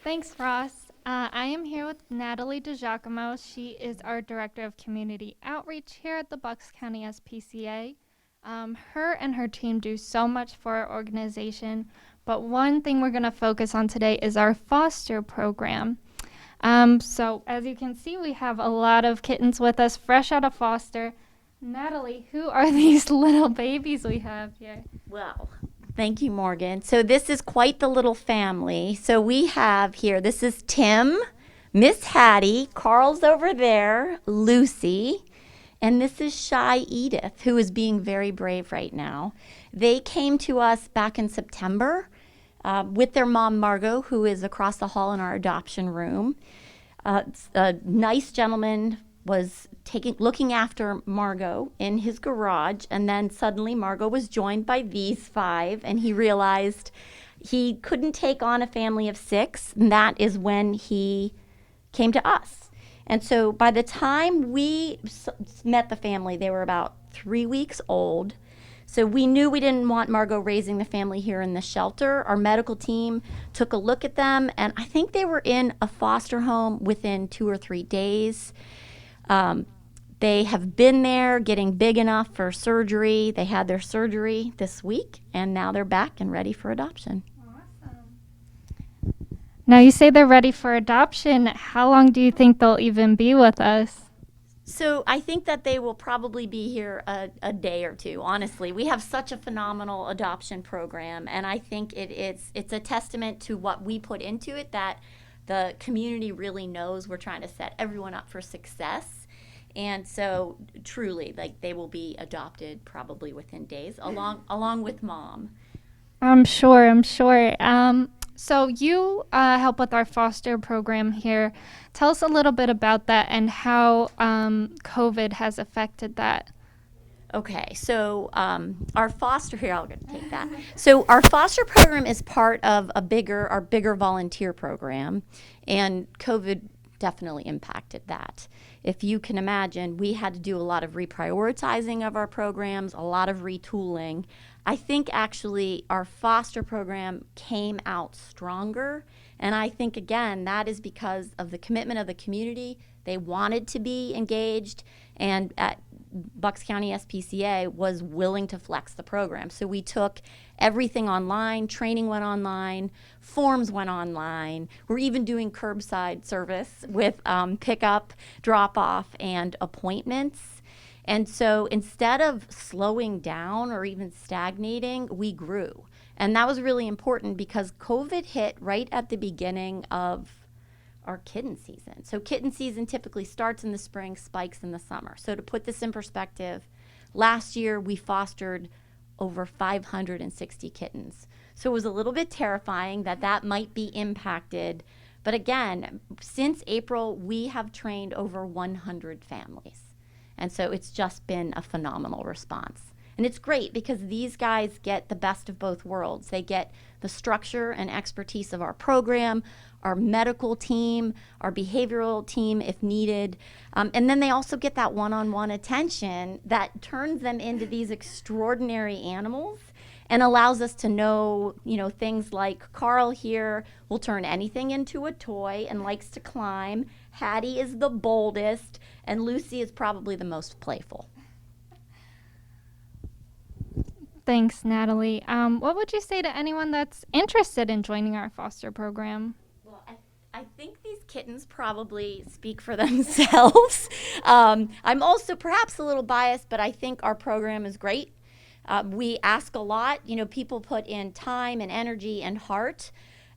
Thanks, Ross. I am here with Natalie DiGiacomo. She is our Director of Community Outreach here at the Bucks County SPCA. Her and her team do so much for our organization, but one thing we're going to focus on today is our foster program. So as you can see, we have a lot of kittens with us, fresh out of foster. Natalie, who are these little babies we have here? Well, thank you, Morgan. So this is quite the little family. So we have here, this is Tim, Miss Hattie, Carl's over there, Lucy, and this is Shy Edith, who is being very brave right now. They came to us back in September with their mom, Margot, who is across the hall in our adoption room. A nice gentleman was looking after Margot in his garage, and then suddenly Margot was joined by these 5, and he realized he couldn't take on a family of 6, and that is when he came to us. And so by the time we met the family, they were about 3 weeks old. So we knew we didn't want Margot raising the family here in the shelter. Our medical team took a look at them, and I think they were in a foster home within 2 or 3 days. They have been there getting big enough for surgery. They had their surgery this week, and now they're back and ready for adoption. Now you say they're ready for adoption. How long do you think they'll even be with us? So I think that they will probably be here a day or two, honestly. We have such a phenomenal adoption program, and I think it's a testament to what we put into it, that the community really knows we're trying to set everyone up for success. And so truly, like, they will be adopted probably within days, along with mom. I'm sure. So you help with our foster program here. Tell us a little bit about that and how COVID has affected that. Okay, so our foster take that. So our foster program is part of our bigger volunteer program, and COVID definitely impacted that. If you can imagine, we had to do a lot of reprioritizing of our programs, a lot of retooling. I think actually our foster program came out stronger, and I think, again, that is because of the commitment of the community. They wanted to be engaged, and at Bucks County SPCA was willing to flex the program. So we took everything online, training went online, forms went online. We're even doing curbside service with pickup, drop off, and appointments. And so instead of slowing down or even stagnating, we grew. And that was really important because COVID hit right at the beginning of our kitten season. So kitten season typically starts in the spring, spikes in the summer. So to put this in perspective, last year we fostered over 560 kittens. So it was a little bit terrifying that might be impacted. But again, since April, we have trained over 100 families. And so it's just been a phenomenal response. And it's great because these guys get the best of both worlds. They get the structure and expertise of our program, our medical team, our behavioral team if needed. And then they also get that one-on-one attention that turns them into these extraordinary animals and allows us to know, things like Carl here will turn anything into a toy and likes to climb. Hattie is the boldest, and Lucy is probably the most playful. Thanks, Natalie. What would you say to anyone that's interested in joining our foster program? Well, I think these kittens probably speak for themselves. I'm also perhaps a little biased, but I think our program is great. We ask a lot. People put in time and energy and heart,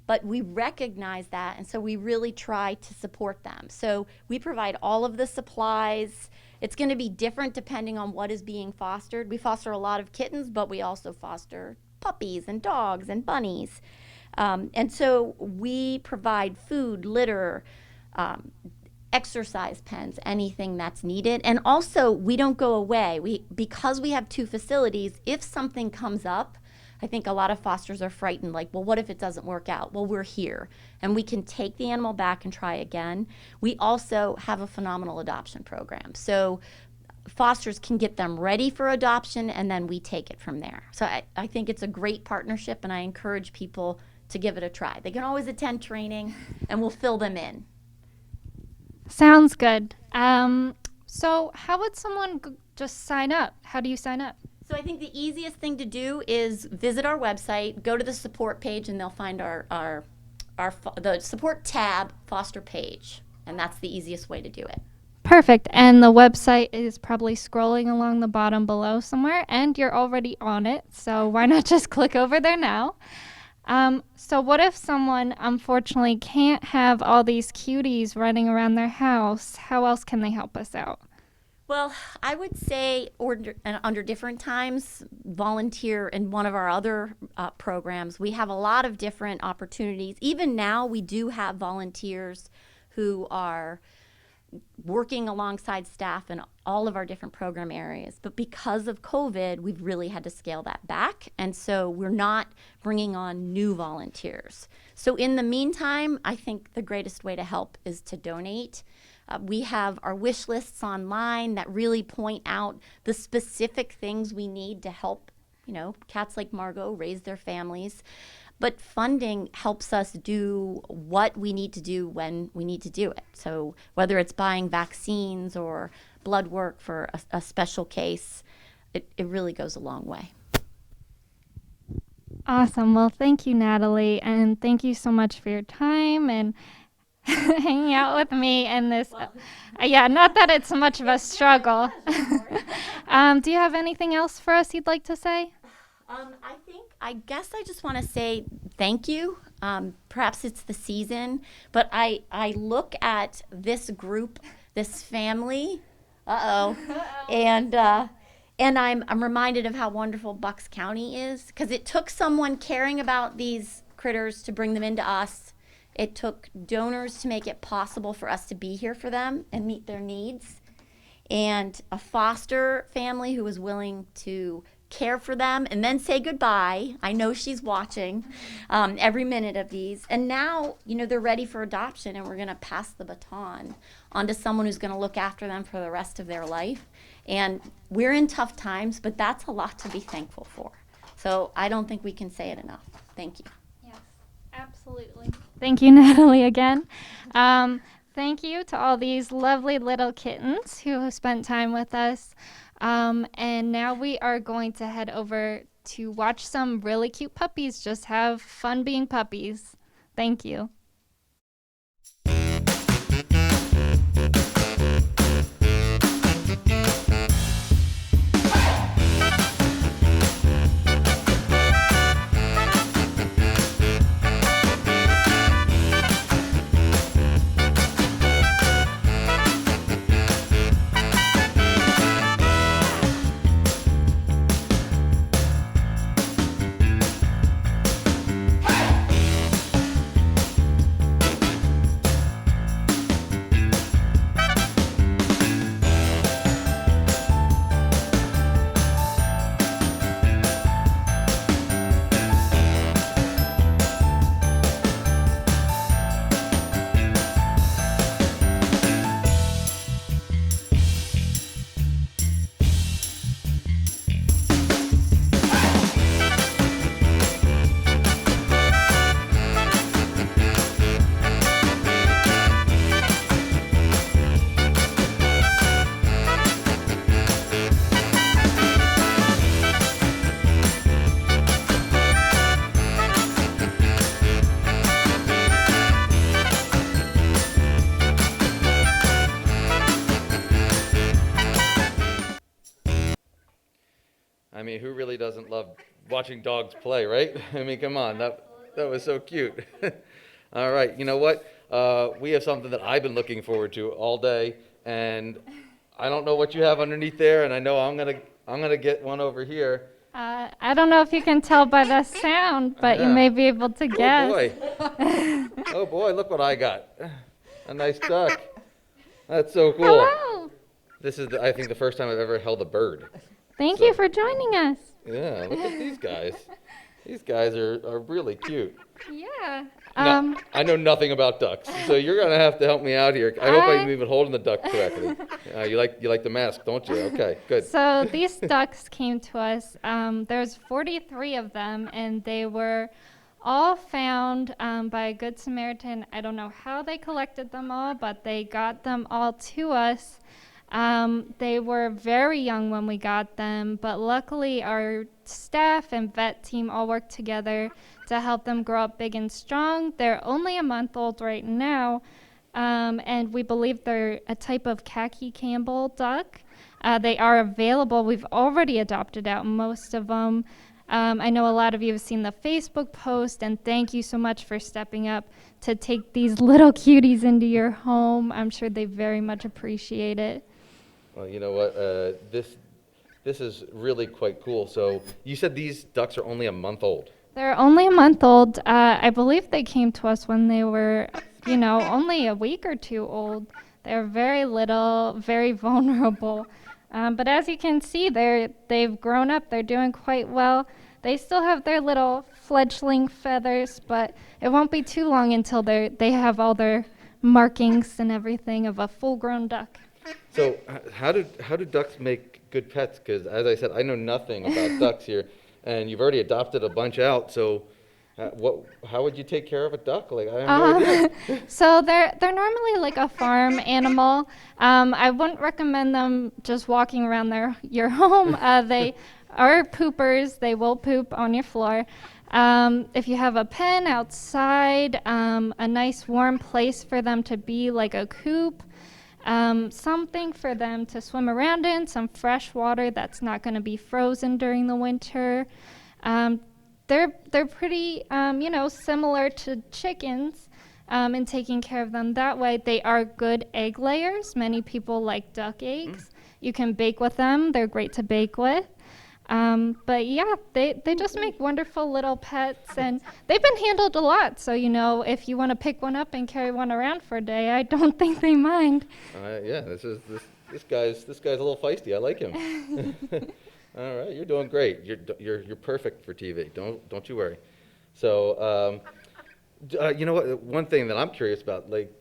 but we recognize that, and so we really try to support them. So we provide all of the supplies. It's going to be different depending on what is being fostered. We foster a lot of kittens, but we also foster puppies and dogs and bunnies. And so we provide food, litter, exercise pens, anything that's needed. And also, we don't go away. Because we have 2 facilities, if something comes up, I think a lot of fosters are frightened, like, well, what if it doesn't work out? Well, we're here, and we can take the animal back and try again. We also have a phenomenal adoption program. So fosters can get them ready for adoption, and then we take it from there. So I think it's a great partnership, and I encourage people to give it a try. They can always attend training, and we'll fill them in. Sounds good. So how would someone just sign up? How do you sign up? So I think the easiest thing to do is visit our website, go to the support page, and they'll find the support tab foster page, and that's the easiest way to do it. Perfect. And the website is probably scrolling along the bottom below somewhere, and you're already on it, so why not just click over there now? So what if someone unfortunately can't have all these cuties running around their house? How else can they help us out? Well, I would say under different times, volunteer in one of our other programs. We have a lot of different opportunities. Even now, we do have volunteers who are working alongside staff in all of our different program areas. But because of COVID, we've really had to scale that back. And so we're not bringing on new volunteers. So in the meantime, I think the greatest way to help is to donate. We have our wish lists online that really point out the specific things we need to help cats like Margot raise their families. But funding helps us do what we need to do when we need to do it. So whether it's buying vaccines or blood work for a special case, it really goes a long way. Awesome. Well, thank you, Natalie, and thank you so much for your time and hanging out with me and this. Yeah, not that it's much of a struggle. Do you have anything else for us you'd like to say? I guess I just want to say thank you. Perhaps it's the season, but I look at this group, this family, and I'm reminded of how wonderful Bucks County is, because it took someone caring about these critters to bring them into us. It took donors to make it possible for us to be here for them and meet their needs, and a foster family who was willing to care for them and then say goodbye. I know she's watching every minute of these. And now, they're ready for adoption, and we're going to pass the baton on to someone who's going to look after them for the rest of their life. And we're in tough times, but that's a lot to be thankful for. So I don't think we can say it enough. Thank you. Yes, absolutely. Thank you, Natalie, again. Thank you to all these lovely little kittens who have spent time with us. And now we are going to head over to watch some really cute puppies just have fun being puppies. Thank you. I mean, who really doesn't love watching dogs play, right? I mean, come on, that was so cute. All right, you know what? We have something that I've been looking forward to all day, and I don't know what you have underneath there, and I know I'm gonna get one over here. I don't know if you can tell by the sound, but you may be able to guess. Oh boy! Oh boy! Look what I got. A nice duck. That's so cool. Hello. This is, I think, the first time I've ever held a bird. Thank you for joining us. Yeah, look at these guys. These guys are really cute. Yeah. Now, I know nothing about ducks, so you're gonna have to help me out here. I hope I'm even holding the duck correctly. You like the mask, don't you? Okay, good. So these ducks came to us. There's 43 of them, and they were all found by a Good Samaritan. I don't know how they collected them all, but they got them all to us. They were very young when we got them, but luckily our staff and vet team all worked together to help them grow up big and strong. They're only a month old right now, and we believe they're a type of khaki Campbell duck. They are available. We've already adopted out most of them. I know a lot of you have seen the Facebook post, and thank you so much for stepping up to take these little cuties into your home. I'm sure they very much appreciate it. Well, you know what? This is really quite cool. So you said these ducks are only a month old. They're only a month old. I believe they came to us when they were, only a week or two old. They're very little, very vulnerable. But as you can see, they've grown up. They're doing quite well. They still have their little fledgling feathers, but it won't be too long until they have all their markings and everything of a full-grown duck. So how do ducks make good pets? Because as I said, I know nothing about ducks here. and you've already adopted a bunch out. So, how would you take care of a duck? Like, I have no idea. So they're normally like a farm animal. I wouldn't recommend them just walking around your home. They are poopers. They will poop on your floor. If you have a pen outside, a nice warm place for them to be, like a coop, something for them to swim around in, some fresh water that's not going to be frozen during the winter. They're pretty, similar to chickens in taking care of them that way. They are good egg layers. Many people like duck eggs. You can bake with them. They're great to bake with. But yeah, they just make wonderful little pets, and they've been handled a lot. So, if you want to pick one up and carry one around for a day, I don't think they mind. Yeah, this guy's a little feisty. I like him. All right, you're doing great. You're perfect for TV. Don't you worry. So, you know what? One thing that I'm curious about, like,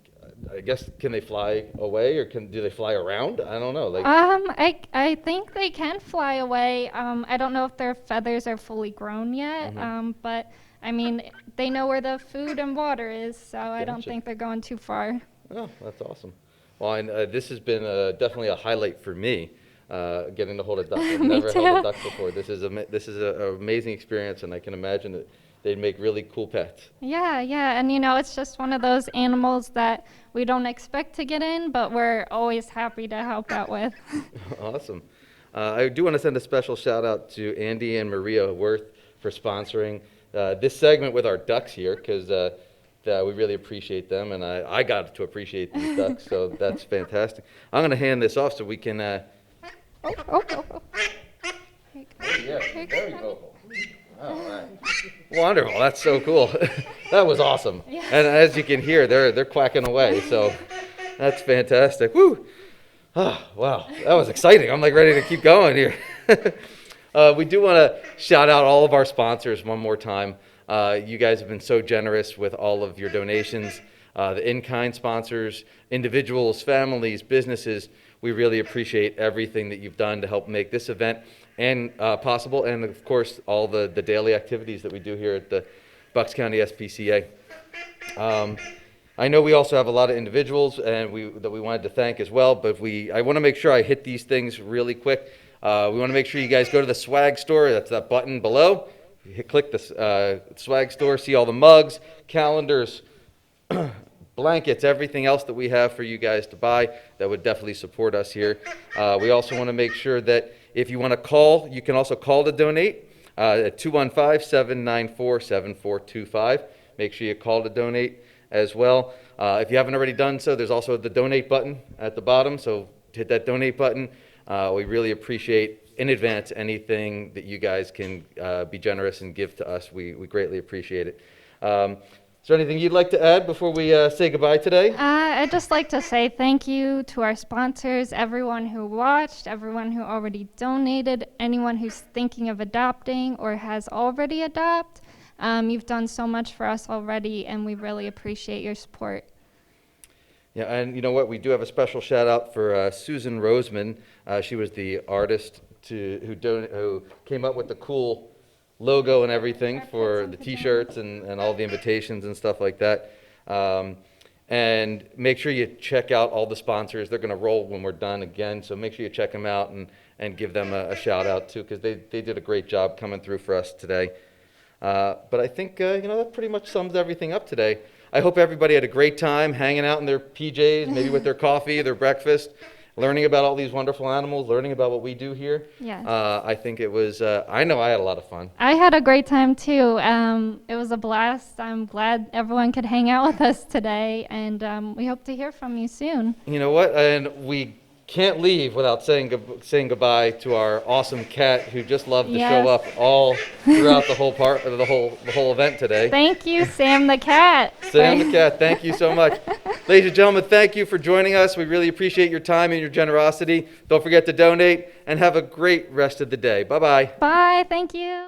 I guess, can they fly away, or do they fly around? I don't know. Like, I think they can fly away. I don't know if their feathers are fully grown yet. But I mean, they know where the food and water is, so I don't think they're going too far. Oh, that's awesome. Well, and this has been definitely a highlight for me. Getting to hold a duck. I've never held a duck before. This is an amazing experience, and I can imagine that they'd make really cool pets. Yeah, and it's just one of those animals that we don't expect to get in, but we're always happy to help out with. Awesome. I do want to send a special shout out to Andy and Maria Worth for sponsoring this segment with our ducks here, because we really appreciate them, and I got to appreciate these ducks, so that's fantastic. I'm going to hand this off so we can... Yeah, very vocal. All right. Wonderful. That's so cool. That was awesome. Yeah. And as you can hear, they're quacking away. So that's fantastic. Woo! Oh, wow. That was exciting. I'm like ready to keep going here. We do want to shout out all of our sponsors one more time. You guys have been so generous with all of your donations. The in-kind sponsors, individuals, families, businesses, we really appreciate everything that you've done to help make this event possible, and of course all the daily activities that we do here at the Bucks County SPCA. I know we also have a lot of individuals that we wanted to thank as well, but I want to make sure I hit these things really quick. We want to make sure you guys go to the swag store. That's that button below. Click the swag store, see all the mugs, calendars, blankets, everything else that we have for you guys to buy that would definitely support us here. We also want to make sure that if you want to call, you can also call to donate at 215-794-7425. Make sure you call to donate as well. If you haven't already done so, there's also the donate button at the bottom, so hit that donate button. We really appreciate in advance anything that you guys can be generous and give to us. We greatly appreciate it. Is there anything you'd like to add before we say goodbye today? I'd just like to say thank you to our sponsors, everyone who watched, everyone who already donated, anyone who's thinking of adopting or has already adopted. You've done so much for us already, and we really appreciate your support. Yeah, and you know what? We do have a special shout out for Susan Roseman. She was the artist who came up with the cool logo and everything for the T-shirts and all the invitations and stuff like that. And make sure you check out all the sponsors. They're going to roll when we're done again, so make sure you check them out and give them a shout out too, because they did a great job coming through for us today. But I think that pretty much sums everything up today. I hope everybody had a great time hanging out in their PJs, maybe with their coffee, their breakfast, learning about all these wonderful animals, learning about what we do here. Yes. I think it was, I know I had a lot of fun. I had a great time too. It was a blast. I'm glad everyone could hang out with us today, and we hope to hear from you soon. You know what? And we can't leave without saying goodbye to our awesome cat who just loved to show up all throughout the whole event today. Thank you, Sam the cat. Sam the cat, thank you so much. Ladies and gentlemen, thank you for joining us. We really appreciate your time and your generosity. Don't forget to donate, and have a great rest of the day. Bye-bye. Bye, thank you.